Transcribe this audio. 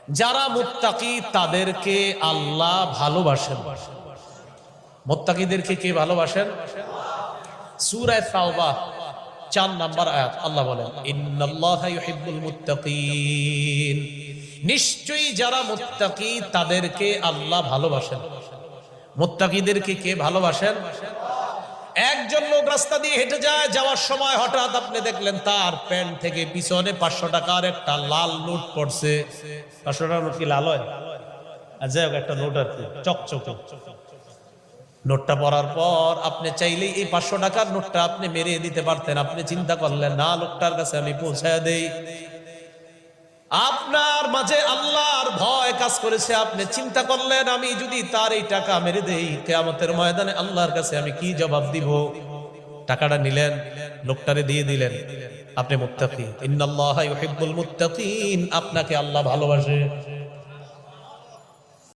যারা মুত্তাকি তাদেরকে আল্লাহ ভালোবাসেন। মুত্তাকিদেরকে কে ভালোবাসেন? সূরা তাওবা 4 নম্বর আয়াত আল্লাহ বলেন, ইন্নাল্লাহা ইউহিব্বুল মুত্তাকিন, নিশ্চয়ই যারা মুত্তাকি তাদেরকে আল্লাহ ভালোবাসেন। মুত্তাকিদেরকে কে ভালোবাসেন? একজন লোক রাস্তা দিয়ে হেঁটে যায়, যাওয়ার সময় হঠাৎ আপনি দেখলেন তার প্যান্ট থেকে পিছনে 500 টাকার একটা লাল নোট পড়ছে। 500 টাকার নোট কি লাল হয়? যাই হোক, একটা নোট আর কি চকচকে। নোটটা পড়ার পর আপনি চাইলেই এই 500 টাকার নোটটা আপনি মেরে দিতে পারতেন। আপনি চিন্তা করলেন, না, লোকটার কাছে আমি পৌঁছায় দেই। আপনার মাঝে আল্লাহর ভয় কাজ করেছে। আপনি চিন্তা করলেন, আমি যদি তার এই টাকা মেরে দেই, কিয়ামতের ময়দানে আল্লাহর কাছে আমি কি জবাব দিব? টাকাটা নিলেন, লোকটারে দিয়ে দিলেন। আপনি মুত্তাকি। ইন্নাল্লাহা ইউহিব্বুল মুত্তাকিন, আপনাকে আল্লাহ ভালোবাসে।